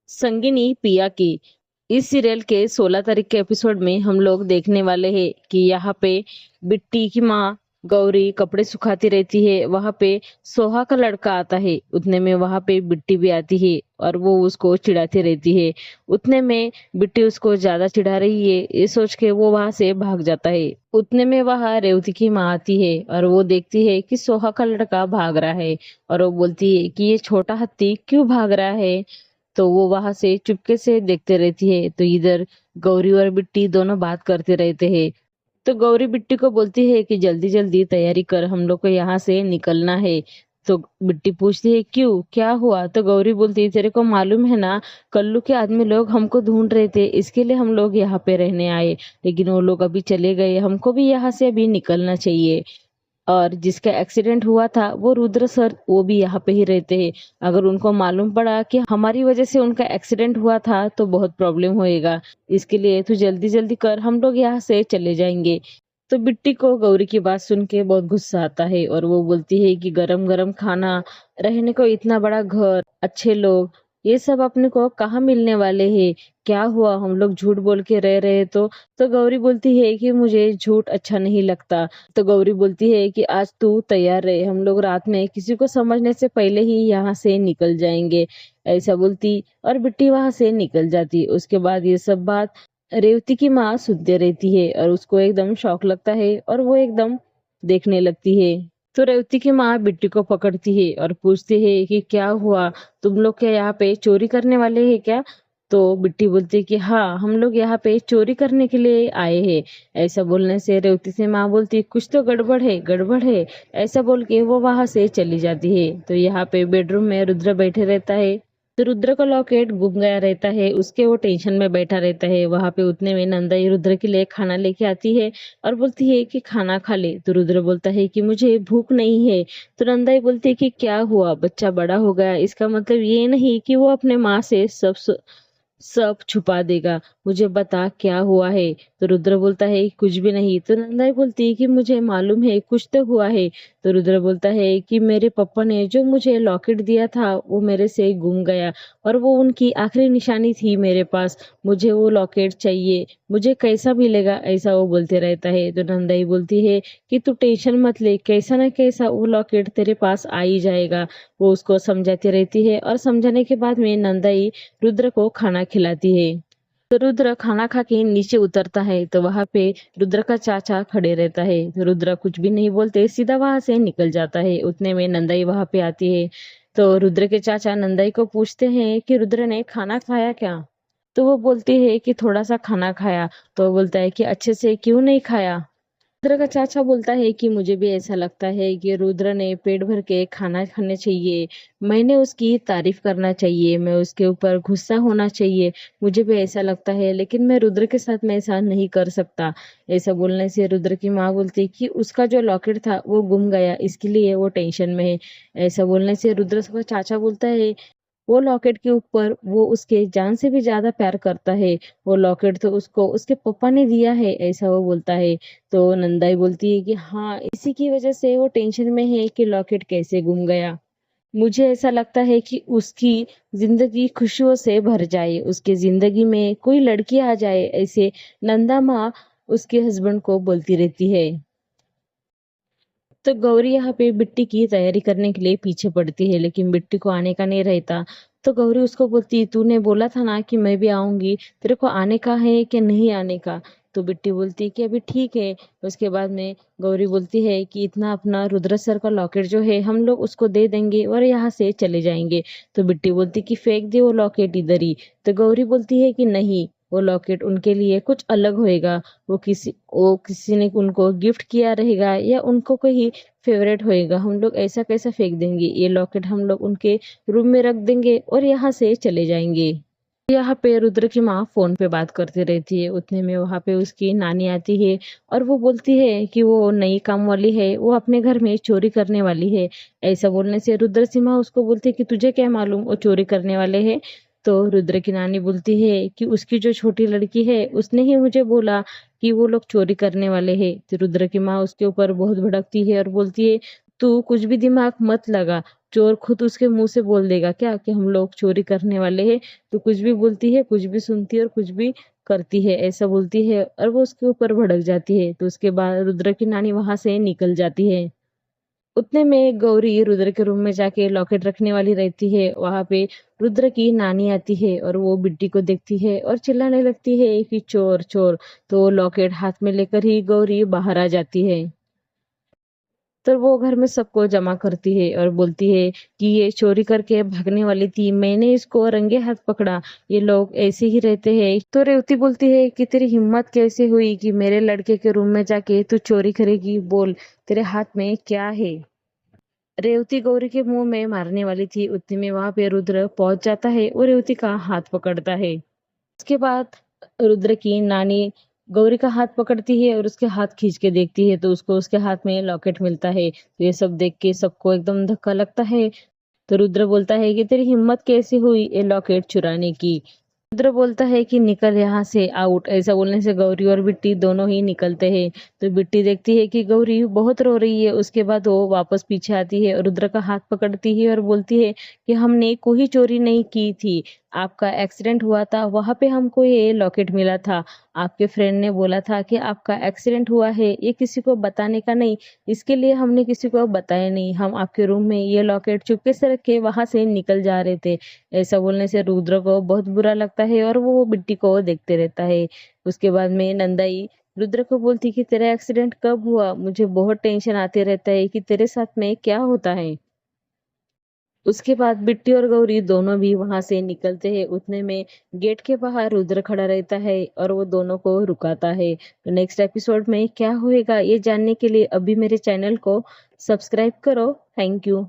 संगिनी पिया की। इस सीरियल के 16 तारीख के एपिसोड में हम लोग देखने वाले हैं कि यहाँ पे बिट्टी की माँ गौरी कपड़े सुखाती रहती है। वहां पे सोहा का लड़का आता है। उतने में वहां पे बिट्टी भी आती है और वो उसको चिढ़ाती रहती है। उतने में बिट्टी उसको ज्यादा चिढ़ा रही है ये सोच के वो वहां से भाग जाता है। उतने में वहां रेवती की माँ आती है और वो देखती है कि सोहा का लड़का भाग रहा है। और वो बोलती है कि ये छोटा हाथी क्यों भाग रहा है। तो वो वहां से चुपके से देखते रहती है। तो इधर गौरी और बिट्टी दोनों बात करते रहते हैं। तो गौरी बिट्टी को बोलती है कि जल्दी जल्दी तैयारी कर, हम लोग को यहाँ से निकलना है। तो बिट्टी पूछती है क्यों, क्या हुआ। तो गौरी बोलती है तेरे को मालूम है ना, कल्लू के आदमी लोग हमको ढूंढ रहे थे, इसके लिए हम लोग यहाँ पे रहने आए। लेकिन वो लोग अभी चले गए, हमको भी यहाँ से अभी निकलना चाहिए। और जिसका एक्सीडेंट हुआ था वो रुद्र सर, वो भी यहाँ पे ही रहते हैं। अगर उनको मालूम पड़ा कि हमारी वजह से उनका एक्सीडेंट हुआ था तो बहुत प्रॉब्लम होएगा। इसके लिए तू जल्दी जल्दी कर, हम लोग यहाँ से चले जाएंगे। तो बिट्टी को गौरी की बात सुन के बहुत गुस्सा आता है और वो बोलती है कि गरम गरम खाना, रहने को इतना बड़ा घर, अच्छे लोग, ये सब अपने को कहाँ मिलने वाले हैं। क्या हुआ, हम लोग झूठ बोल के रह रहे तो गौरी बोलती है कि मुझे झूठ अच्छा नहीं लगता। तो गौरी बोलती है कि आज तू तैयार रहे, हम लोग रात में किसी को समझने से पहले ही यहाँ से निकल जाएंगे। ऐसा बोलती और बिट्टी वहां से निकल जाती। उसके बाद ये सब बात रेवती की माँ सुनते रहती है और उसको एकदम शौक लगता है और वो एकदम देखने लगती है। तो रेवती की माँ बिट्टी को पकड़ती है और पूछती है कि क्या हुआ, तुम लोग क्या यहाँ पे चोरी करने वाले हैं क्या। तो बिट्टी बोलती है कि हाँ, हम लोग यहाँ पे चोरी करने के लिए आए हैं। ऐसा बोलने से रेवती से माँ बोलती कुछ तो गड़बड़ है, गड़बड़ है। ऐसा बोल के वो वहां से चली जाती है। तो यहाँ पे बेडरूम में रुद्र बैठे रहता है। तो रुद्र का लॉकेट गुम गया रहता है, उसके वो टेंशन में बैठा रहता है। वहां पे उतने में नंदाई रुद्र के लिए खाना लेके आती है और बोलती है कि खाना खा ले। तो रुद्र बोलता है कि मुझे भूख नहीं है। तो नंदाई बोलती है कि क्या हुआ, बच्चा बड़ा हो गया, इसका मतलब ये नहीं कि वो अपने माँ से सब छुपा देगा, मुझे बता क्या हुआ है। तो रुद्र बोलता है कुछ भी नहीं। तो नंदाई बोलती है कि मुझे मालूम है कुछ तो हुआ है। तो रुद्र बोलता है कि मेरे पापा ने जो मुझे लॉकेट दिया था वो मेरे से गुम गया और वो उनकी आखिरी निशानी थी मेरे पास, मुझे वो लॉकेट चाहिए, मुझे कैसा मिलेगा, ऐसा वो बोलते रहता है। तो नंदाई बोलती है कि तू टेंशन मत ले, कैसा ना कैसा वो लॉकेट तेरे पास आ ही जाएगा। वो उसको समझाती रहती है और समझाने के बाद में नंदाई रुद्र को खाना खिलाती है। तो रुद्र खाना खा के नीचे उतरता है तो वहां पे रुद्र का चाचा खड़े रहता है। तो रुद्र कुछ भी नहीं बोलते सीधा वहां से निकल जाता है। उतने में नंदाई वहां पे आती है। तो रुद्र के चाचा नंदाई को पूछते हैं कि रुद्र ने खाना खाया क्या। तो वो बोलती है कि थोड़ा सा खाना खाया। तो वो बोलता है कि अच्छे से क्यों नहीं खाया। रुद्र का चाचा बोलता है कि मुझे भी ऐसा लगता है कि रुद्र ने पेट भर के खाना खाने चाहिए, मैंने उसकी तारीफ करना चाहिए, मैं उसके ऊपर गुस्सा होना चाहिए, मुझे भी ऐसा लगता है, लेकिन मैं रुद्र के साथ में ऐसा नहीं कर सकता। ऐसा बोलने से रुद्र की माँ बोलती है कि उसका जो लॉकेट था वो गुम गया, इसके लिए वो टेंशन में है। ऐसा बोलने से रुद्र का चाचा बोलता है वो लॉकेट के ऊपर वो उसके जान से भी ज्यादा प्यार करता है, वो लॉकेट तो उसको उसके पापा ने दिया है, ऐसा वो बोलता है। तो नंदाई बोलती है कि हाँ, इसी की वजह से वो टेंशन में है कि लॉकेट कैसे गुम गया। मुझे ऐसा लगता है कि उसकी जिंदगी खुशियों से भर जाए, उसके जिंदगी में कोई लड़की आ जाए, ऐसे नंदा माँ उसके हस्बैंड को बोलती रहती है। तो गौरी यहाँ पे बिट्टी की तैयारी करने के लिए पीछे पड़ती है लेकिन बिट्टी को आने का नहीं रहता। तो गौरी उसको बोलती तूने बोला था ना कि मैं भी आऊंगी, तेरे को आने का है कि नहीं आने का। तो बिट्टी बोलती है कि अभी ठीक है। उसके बाद में गौरी बोलती है कि इतना अपना रुद्र सर का लॉकेट जो है हम लोग उसको दे देंगे और यहाँ से चले जाएंगे। तो बिट्टी बोलती कि फेंक दे वो लॉकेट इधर ही। तो गौरी बोलती है कि नहीं, वो लॉकेट उनके लिए कुछ अलग होएगा, वो किसी ने उनको गिफ्ट किया रहेगा या उनको कोई फेवरेट होएगा, हम लोग ऐसा कैसा फेंक देंगे, ये लॉकेट हम लोग उनके रूम में रख देंगे और यहाँ से चले जाएंगे। यहाँ पे रुद्र की माँ फोन पे बात करती रहती है। उतने में वहां पे उसकी नानी आती है और वो बोलती है कि वो नई काम वाली है, वो अपने घर में चोरी करने वाली है। ऐसा बोलने से रुद्र की माँ उसको बोलती है कि तुझे क्या मालूम वो चोरी करने वाले हैं। तो रुद्र की नानी बोलती है कि उसकी जो छोटी लड़की है उसने ही मुझे बोला कि वो लोग चोरी करने वाले हैं। तो रुद्र की माँ उसके ऊपर बहुत भड़कती है और बोलती है तू कुछ भी दिमाग मत लगा, चोर खुद उसके मुंह से बोल देगा क्या कि हम लोग चोरी करने वाले हैं। तो कुछ भी बोलती है, कुछ भी सुनती है और कुछ भी करती है, ऐसा बोलती है और वो उसके ऊपर भड़क जाती है। तो उसके बाद रुद्र की नानी वहां से निकल जाती है। उतने में गौरी रुद्र के रूम में जाके लॉकेट रखने वाली रहती है। वहां पे रुद्र की नानी आती है और वो बिट्टी को देखती है और चिल्लाने लगती है कि चोर चोर। तो लॉकेट हाथ में लेकर ही गौरी बाहर आ जाती है। तो वो घर में सबको जमा करती है और बोलती है कि ये चोरी करके भागने वाली थी, मैंने इसको रंगे हाथ पकड़ा, ये लोग ऐसे ही रहते हैं। तो रेवती बोलती है कि तेरी हिम्मत कैसे हुई कि मेरे लड़के के रूम में जाके तू चोरी करेगी, बोल तेरे हाथ में क्या है। रेवती गौरी के मुंह में मारने वाली थी, उतने में वहां पे रुद्र पहुंच जाता है और रेवती का हाथ पकड़ता है। उसके बाद रुद्र की नानी गौरी का हाथ पकड़ती है और उसके हाथ खींच के देखती है तो उसको उसके हाथ में लॉकेट मिलता है। तो ये सब देख के सबको एकदम धक्का लगता है। तो रुद्र बोलता है कि तेरी हिम्मत कैसे हुई ये लॉकेट चुराने की। रुद्र बोलता है कि निकल यहाँ से आउट। ऐसा बोलने से गौरी और बिट्टी दोनों ही निकलते हैं। तो बिट्टी देखती है कि गौरी बहुत रो रही है। उसके बाद वो वापस पीछे आती है और रुद्र का हाथ पकड़ती है और बोलती है कि हमने कोई चोरी नहीं की थी, आपका एक्सीडेंट हुआ था, वहां पे हमको ये लॉकेट मिला था। आपके फ्रेंड ने बोला था कि आपका एक्सीडेंट हुआ है, ये किसी को बताने का नहीं, इसके लिए हमने किसी को बताया नहीं। हम आपके रूम में ये लॉकेट चुपके से रख के वहां से निकल जा रहे थे। ऐसा बोलने से रुद्र को बहुत बुरा लगता है और वो बिट्टी को देखते रहता है। उसके बाद में नंदाई रुद्र को बोलती कि तेरा एक्सीडेंट कब हुआ, मुझे बहुत टेंशन आते रहता है कि तेरे साथ में क्या होता है। उसके बाद बिट्टी और गौरी दोनों भी वहां से निकलते हैं। उतने में गेट के बाहर रुद्र खड़ा रहता है और वो दोनों को रुकाता है। तो नेक्स्ट एपिसोड में क्या होएगा ये जानने के लिए अभी मेरे चैनल को सब्सक्राइब करो। Thank you.